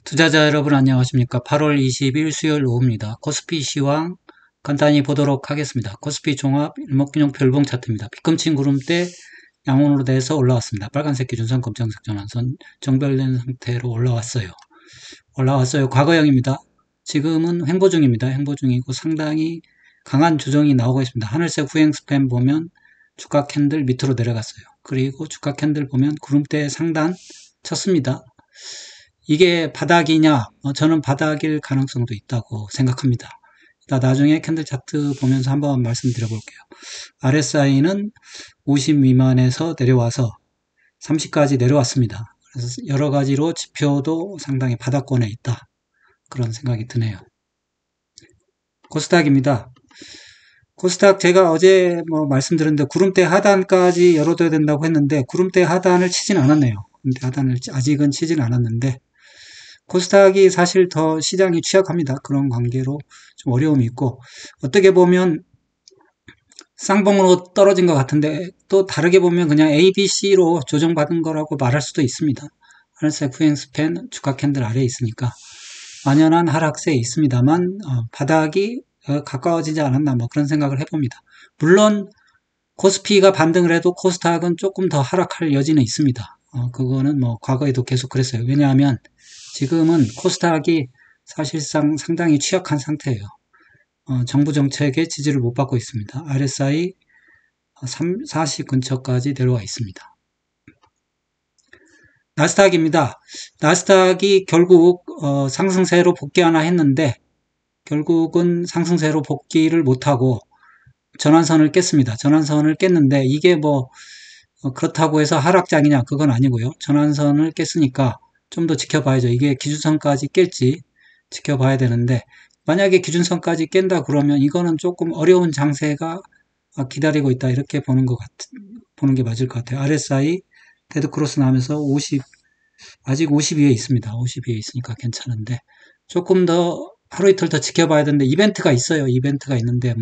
투자자 여러분 안녕하십니까? 8월 20일 수요일 오후입니다. 코스피 시황 간단히 보도록 하겠습니다. 코스피 종합 일목균형 별봉 차트입니다. 빗금친 구름대 양온으로 돼서 올라왔습니다. 빨간색 기준선, 검정색 전환선 정별된 상태로 올라왔어요. 과거형입니다. 지금은 횡보 중입니다. 횡보 중이고 상당히 강한 조정이 나오고 있습니다. 하늘색 후행 스팬 보면 주가 캔들 밑으로 내려갔어요. 그리고 주가 캔들 보면 구름대 상단 쳤습니다. 이게 바닥이냐? 저는 바닥일 가능성도 있다고 생각합니다. 나중에 캔들 차트 보면서 한번 말씀드려 볼게요. RSI는 50 미만에서 내려와서 30까지 내려왔습니다. 그래서 여러 가지로 지표도 상당히 바닥권에 있다. 그런 생각이 드네요. 코스닥입니다. 코스닥 제가 어제 말씀드렸는데 구름대 하단까지 열어둬야 된다고 했는데 구름대 하단을 치진 않았네요. 구름대 하단을 아직은 치진 않았는데 코스닥이 사실 더 시장이 취약합니다. 그런 관계로 좀 어려움이 있고 어떻게 보면 쌍봉으로 떨어진 것 같은데 또 다르게 보면 그냥 A, B, C로 조정받은 거라고 말할 수도 있습니다. 하늘색 후행 스팬 주가 캔들 아래에 있으니까 만연한 하락세에 있습니다만 바닥이 가까워지지 않았나 그런 생각을 해봅니다. 물론 코스피가 반등을 해도 코스닥은 조금 더 하락할 여지는 있습니다. 그거는 과거에도 계속 그랬어요. 왜냐하면 지금은 코스닥이 사실상 상당히 취약한 상태예요. 정부 정책의 지지를 못 받고 있습니다. RSI 40 근처까지 내려와 있습니다. 나스닥입니다. 나스닥이 결국 상승세로 복귀 하나 했는데 결국은 상승세로 복귀를 못하고 전환선을 깼습니다. 전환선을 깼는데 이게 그렇다고 해서 하락장이냐 그건 아니고요. 전환선을 깼으니까 좀 더 지켜봐야죠. 이게 기준선까지 깰지 지켜봐야 되는데 만약에 기준선까지 깬다 그러면 이거는 조금 어려운 장세가 기다리고 있다 이렇게 보는 게 맞을 것 같아요. RSI 데드크로스 나면서 50 아직 50 위에 있습니다. 50 위에 있으니까 괜찮은데 조금 더 하루 이틀 더 지켜봐야 되는데 이벤트가 있어요. 이벤트가 있는데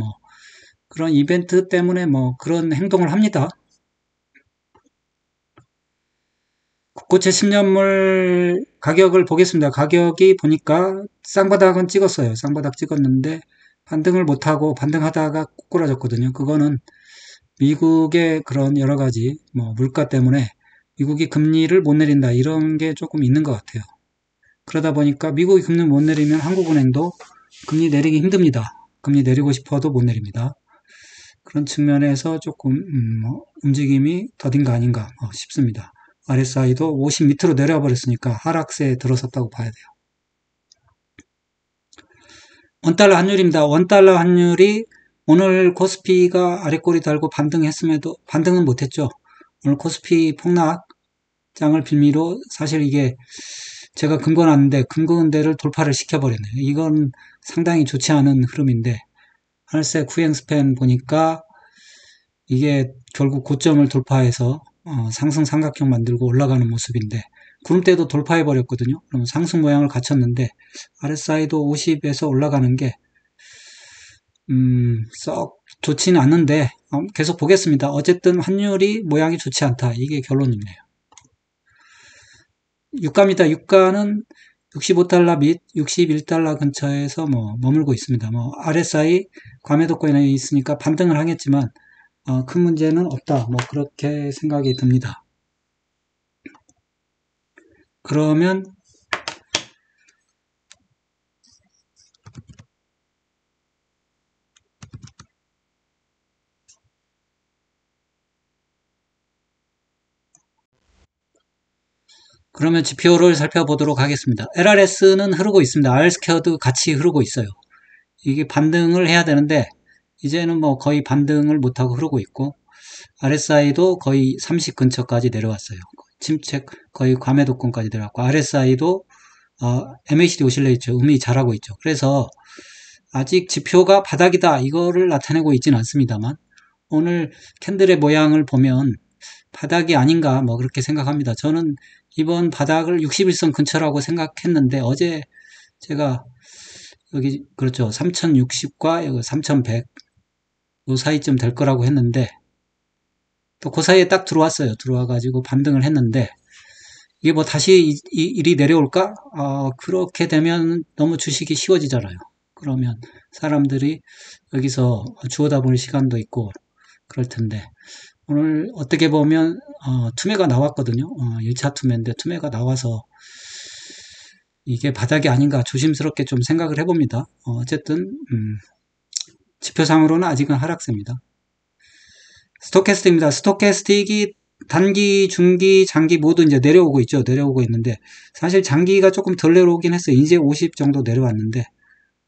그런 이벤트 때문에 그런 행동을 합니다. 국고채 10년물 가격을 보겠습니다. 가격이 보니까 쌍바닥은 찍었어요. 쌍바닥 찍었는데 반등을 못하고 반등하다가 꼬꾸라졌거든요. 그거는 미국의 그런 여러 가지 물가 때문에 미국이 금리를 못 내린다 이런 게 조금 있는 것 같아요. 그러다 보니까 미국이 금리 못 내리면 한국은행도 금리 내리기 힘듭니다. 금리 내리고 싶어도 못 내립니다. 그런 측면에서 조금 움직임이 더딘가 아닌가 싶습니다. RSI도 50 밑으로 내려와 버렸으니까 하락세에 들어섰다고 봐야 돼요. 원달러 환율입니다. 원달러 환율이 오늘 코스피가 아래꼬리 달고 반등했음에도 반등은 못했죠. 오늘 코스피 폭락장을 빌미로 사실 이게 제가 금권놨는데 금권대를 돌파를 시켜버렸네요. 이건 상당히 좋지 않은 흐름인데 하늘색 후행 스팬 보니까 이게 결국 고점을 돌파해서 상승 삼각형 만들고 올라가는 모습인데 구름대도 돌파해 버렸거든요. 그럼 상승 모양을 갖췄는데 RSI도 50에서 올라가는 게 썩 좋지는 않는데 계속 보겠습니다. 어쨌든 환율이 모양이 좋지 않다. 이게 결론이네요. 유가입니다. 유가는 65달러 및 61달러 근처에서 머물고 있습니다. RSI 과매도권에 있으니까 반등을 하겠지만 큰 문제는 없다. 그렇게 생각이 듭니다. 그러면 지표를 살펴보도록 하겠습니다. LRS는 흐르고 있습니다. R스퀘어도 같이 흐르고 있어요. 이게 반등을 해야 되는데 이제는 거의 반등을 못하고 흐르고 있고 RSI도 거의 30 근처까지 내려왔어요. 침체 거의 과매도권까지 내려왔고 RSI도 MACD 오실레이터 음이 잘하고 있죠. 그래서 아직 지표가 바닥이다 이거를 나타내고 있지는 않습니다만 오늘 캔들의 모양을 보면 바닥이 아닌가 그렇게 생각합니다. 저는 이번 바닥을 61선 근처라고 생각했는데 어제 제가 여기 그렇죠. 3060과 3100 요 사이쯤 될 거라고 했는데 또 그 사이에 딱 들어왔어요. 들어와가지고 반등을 했는데 이게 뭐 다시 일이 내려올까? 그렇게 되면 너무 주식이 쉬워지잖아요. 그러면 사람들이 여기서 주워다 볼 시간도 있고 그럴 텐데 오늘 어떻게 보면 투매가 나왔거든요. 1차 투매인데 투매가 나와서 이게 바닥이 아닌가 조심스럽게 좀 생각을 해봅니다. 어쨌든 지표상으로는 아직은 하락세입니다. 스토캐스틱입니다. 스토캐스틱이 단기, 중기, 장기 모두 이제 내려오고 있죠. 내려오고 있는데 사실 장기가 조금 덜 내려오긴 했어요. 이제 50 정도 내려왔는데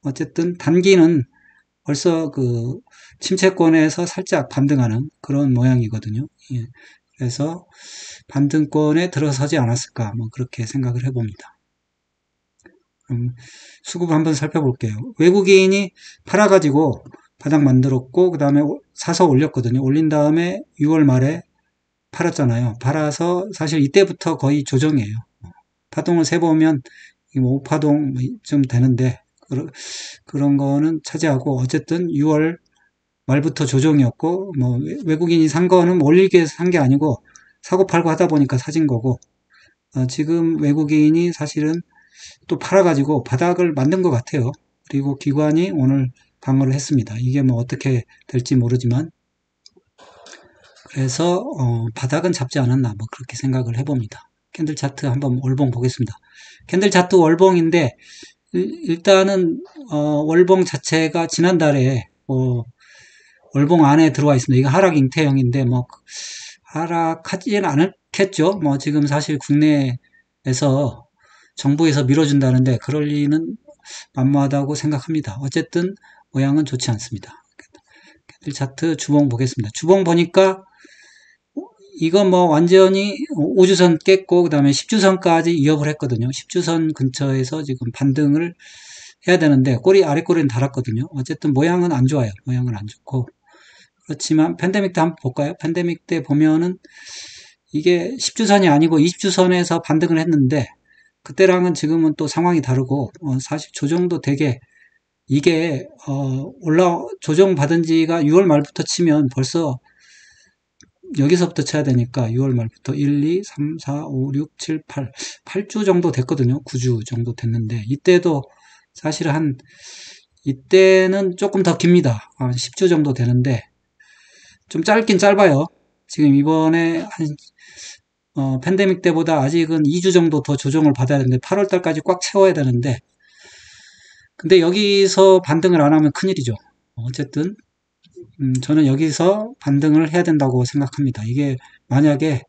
어쨌든 단기는 벌써 그 침체권에서 살짝 반등하는 그런 모양이거든요. 예. 그래서 반등권에 들어서지 않았을까 뭐 그렇게 생각을 해봅니다. 수급 한번 살펴볼게요. 외국인이 팔아가지고 바닥 만들었고 그 다음에 사서 올렸거든요. 올린 다음에 6월 말에 팔았잖아요. 팔아서 사실 이때부터 거의 조정이에요. 파동을 세보면 5파동쯤 되는데 그런 거는 차지하고 어쨌든 6월 말부터 조정이었고 뭐 외국인이 산 거는 올리기 위해서 산 게 아니고 사고 팔고 하다 보니까 사진 거고 지금 외국인이 사실은 또 팔아가지고 바닥을 만든 것 같아요. 그리고 기관이 오늘 방어를 했습니다. 이게 뭐 어떻게 될지 모르지만 그래서 바닥은 잡지 않았나 뭐 그렇게 생각을 해봅니다. 캔들 차트 한번 월봉 보겠습니다. 캔들 차트 월봉인데 일단은 월봉 자체가 지난달에 월봉 안에 들어와 있습니다. 이거 하락 잉태형인데 뭐 하락하지는 않겠죠. 뭐 지금 사실 국내에서 정부에서 밀어준다는데 그럴 리는 만무하다고 생각합니다. 어쨌든 모양은 좋지 않습니다. 캔들 차트 주봉 보겠습니다. 주봉 보니까 이거 뭐 완전히 5주선 깼고 그 다음에 10주선까지 위협을 했거든요. 10주선 근처에서 지금 반등을 해야 되는데 아래 꼬리는 달았거든요. 어쨌든 모양은 안 좋아요. 모양은 안 좋고 그렇지만 팬데믹 때 한번 볼까요? 팬데믹 때 보면은 이게 10주선이 아니고 20주선에서 반등을 했는데 그때랑은 지금은 또 상황이 다르고 사실 조정도 되게 이게 조정 받은 지가 6월 말부터 치면 벌써 여기서부터 쳐야 되니까 6월 말부터 1, 2, 3, 4, 5, 6, 7, 8주 정도 됐거든요. 9주 정도 됐는데 이때도 사실 이때는 조금 더 깁니다. 10주 정도 되는데 좀 짧긴 짧아요. 지금 이번에 팬데믹 때보다 아직은 2주 정도 더 조정을 받아야 되는데 8월 달까지 꽉 채워야 되는데 근데 여기서 반등을 안 하면 큰일이죠. 어쨌든 저는 여기서 반등을 해야 된다고 생각합니다. 이게 만약에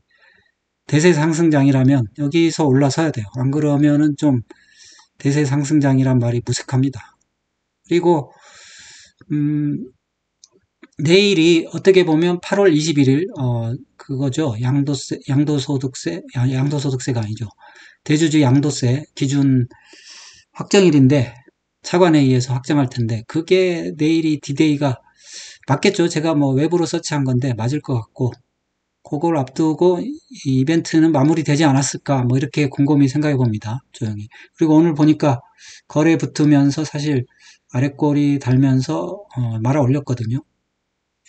대세 상승장이라면 여기서 올라서야 돼요. 안 그러면은 좀 대세 상승장이란 말이 무색합니다. 그리고 내일이 어떻게 보면 8월 21일 그거죠. 양도소득세가 아니죠. 대주주 양도세 기준 확정일인데 차관에 의해서 확정할 텐데 그게 내일이 디데이가 맞겠죠. 제가 뭐 외부로 서치한 건데 맞을 것 같고 그걸 앞두고 이 이벤트는 마무리되지 않았을까 뭐 이렇게 곰곰이 생각해 봅니다. 조용히. 그리고 오늘 보니까 거래 붙으면서 사실 아랫골이 달면서 말아 올렸거든요.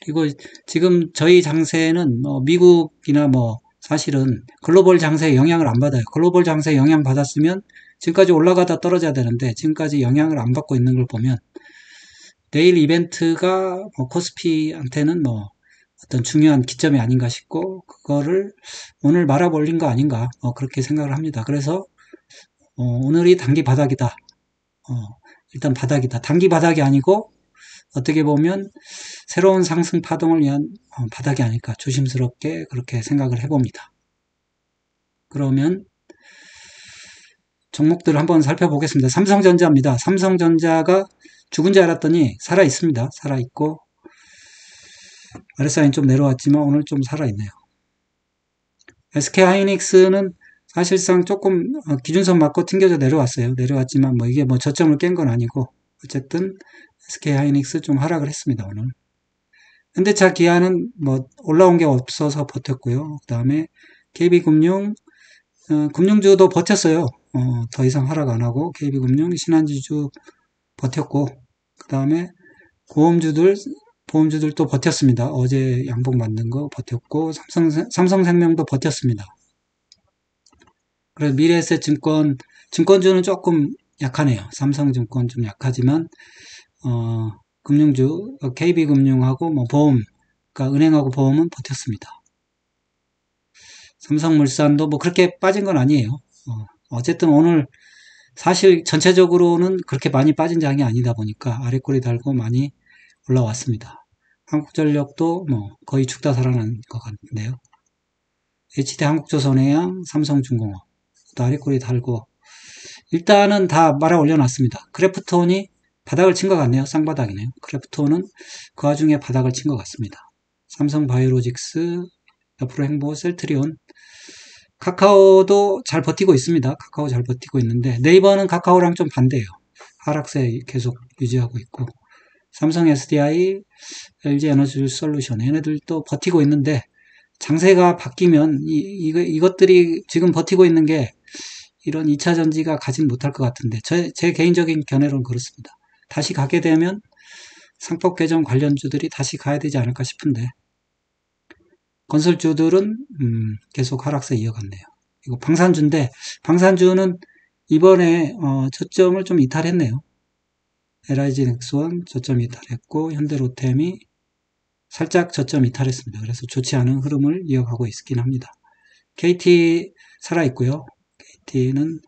그리고 지금 저희 장세는 미국이나 뭐 사실은 글로벌 장세에 영향을 안 받아요. 글로벌 장세에 영향 받았으면 지금까지 올라가다 떨어져야 되는데 지금까지 영향을 안 받고 있는 걸 보면 내일 이벤트가 코스피한테는 어떤 중요한 기점이 아닌가 싶고 그거를 오늘 말아올린 거 아닌가 그렇게 생각을 합니다. 그래서 오늘이 단기 바닥이다. 일단 바닥이다. 단기 바닥이 아니고 어떻게 보면 새로운 상승 파동을 위한 바닥이 아닐까 조심스럽게 그렇게 생각을 해봅니다. 그러면 종목들을 한번 살펴보겠습니다. 삼성전자입니다. 삼성전자가 죽은 줄 알았더니 살아있습니다. 살아있고 RSI는 좀 내려왔지만 오늘 좀 살아있네요. SK하이닉스는 사실상 조금 기준선 맞고 튕겨져 내려왔어요. 내려왔지만 이게 저점을 깬 건 아니고 어쨌든 SK하이닉스 좀 하락을 했습니다. 오늘. 현대차 기아는 올라온 게 없어서 버텼고요. 그 다음에 KB금융 금융주도 버텼어요. 더 이상 하락 안 하고 KB금융, 신한지주 버텼고 그 다음에 보험주들도 버텼습니다. 어제 양봉 만든 거 버텼고 삼성생명도 버텼습니다. 그래서 미래에셋 증권주는 조금 약하네요. 삼성증권 좀 약하지만, 금융주, KB금융하고 뭐 보험, 그러니까 은행하고 보험은 버텼습니다. 삼성물산도 뭐 그렇게 빠진 건 아니에요. 어쨌든 오늘 사실 전체적으로는 그렇게 많이 빠진 장이 아니다 보니까 아래 꼬리 달고 많이 올라왔습니다. 한국전력도 뭐 거의 죽다 살아난 것 같은데요. HD 한국조선해양, 삼성중공업 또 아래 꼬리 달고 일단은 다 말아 올려놨습니다. 크래프톤이 바닥을 친 것 같네요. 쌍바닥이네요. 크래프톤은 그 와중에 바닥을 친 것 같습니다. 삼성바이오로직스, 옆으로 행보, 셀트리온, 카카오도 잘 버티고 있습니다. 카카오 잘 버티고 있는데 네이버는 카카오랑 좀 반대예요. 하락세 계속 유지하고 있고 삼성 SDI, LG 에너지 솔루션 얘네들도 버티고 있는데 장세가 바뀌면 이것들이 지금 버티고 있는 게 이런 2차 전지가 가진 못할 것 같은데 제 개인적인 견해로는 그렇습니다. 다시 가게 되면 상법 개정 관련주들이 다시 가야 되지 않을까 싶은데 건설주들은 계속 하락세 이어갔네요. 이거 방산주인데 방산주는 이번에 저점을 좀 이탈했네요. LIG 넥스원 저점 이탈했고 현대로템이 살짝 저점 이탈했습니다. 그래서 좋지 않은 흐름을 이어가고 있긴 합니다. KT 살아있고요. KT는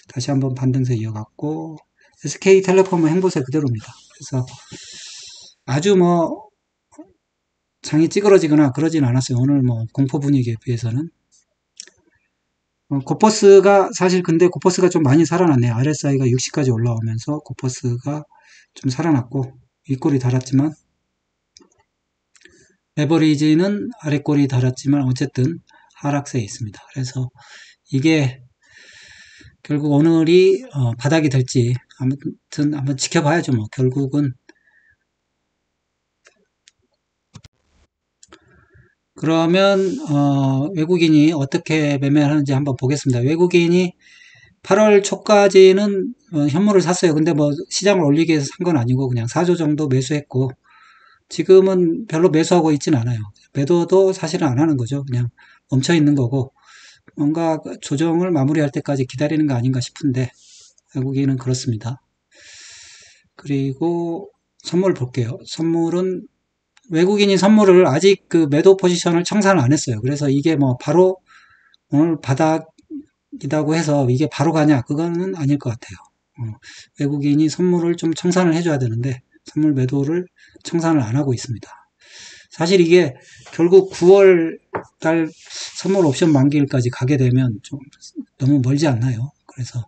다시 한번 반등세 이어갔고 SK텔레콤은 행보세 그대로입니다. 그래서 아주 뭐 장이 찌그러지거나 그러진 않았어요. 오늘 뭐 공포 분위기에 비해서는 고퍼스가 사실 근데 고퍼스가 좀 많이 살아났네요. RSI가 60까지 올라오면서 고퍼스가 좀 살아났고 윗골이 달았지만 레버리지는 아랫골이 달았지만 어쨌든 하락세에 있습니다. 그래서 이게 결국 오늘이 바닥이 될지 아무튼 한번 지켜봐야죠. 뭐 결국은 그러면 외국인이 어떻게 매매를 하는지 한번 보겠습니다. 외국인이 8월 초까지는 현물을 샀어요. 근데 뭐 시장을 올리기 위해서 산 건 아니고 그냥 4조 정도 매수했고 지금은 별로 매수하고 있진 않아요. 매도도 사실은 안 하는 거죠. 그냥 멈춰 있는 거고 뭔가 조정을 마무리할 때까지 기다리는 거 아닌가 싶은데 외국인은 그렇습니다. 그리고 선물 볼게요. 선물은 외국인이 선물을 아직 그 매도 포지션을 청산을 안 했어요. 그래서 이게 뭐 바로 오늘 바닥이라고 해서 이게 바로 가냐? 그거는 아닐 것 같아요. 외국인이 선물을 좀 청산을 해줘야 되는데 선물 매도를 청산을 안 하고 있습니다. 사실 이게 결국 9월 달 선물 옵션 만기일까지 가게 되면 좀 너무 멀지 않나요? 그래서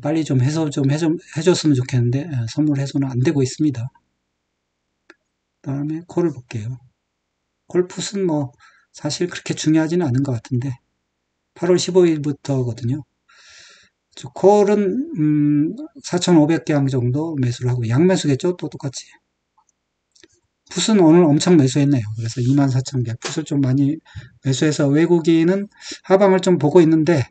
빨리 좀 해줬으면 좋겠는데 선물 해소는 안 되고 있습니다. 다음에 콜을 볼게요. 콜풋은 뭐 사실 그렇게 중요하지는 않은 것 같은데 8월 15일부터거든요. 콜은 4,500개 정도 매수를 하고 양매수겠죠? 또 똑같이. 풋은 오늘 엄청 매수했네요. 그래서 24,000개 풋을 좀 많이 매수해서 외국인은 하방을 좀 보고 있는데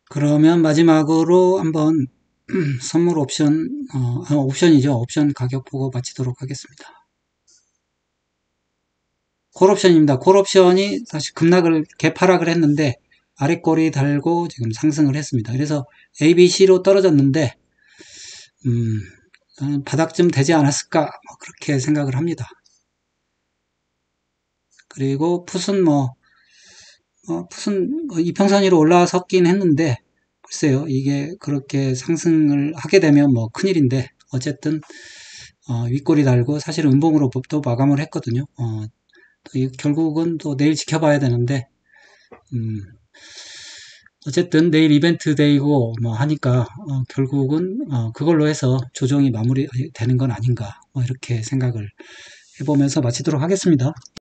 그러면 마지막으로 한번 선물 옵션 옵션이죠. 옵션 가격 보고 마치도록 하겠습니다. 콜옵션입니다. 콜옵션이 사실 급락을 개파락을 했는데 아랫골이 달고 지금 상승을 했습니다. 그래서 ABC로 떨어졌는데 바닥쯤 되지 않았을까 뭐 그렇게 생각을 합니다. 그리고 풋은 풋은 이평선 위로 올라섰긴 했는데 글쎄요 이게 그렇게 상승을 하게 되면 뭐 큰일인데 어쨌든 윗골이 달고 사실은 음봉으로 또 마감을 했거든요. 결국은 또 내일 지켜봐야 되는데 어쨌든 내일 이벤트 데이고 뭐 하니까 결국은 그걸로 해서 조정이 마무리 되는 건 아닌가 뭐 이렇게 생각을 해보면서 마치도록 하겠습니다.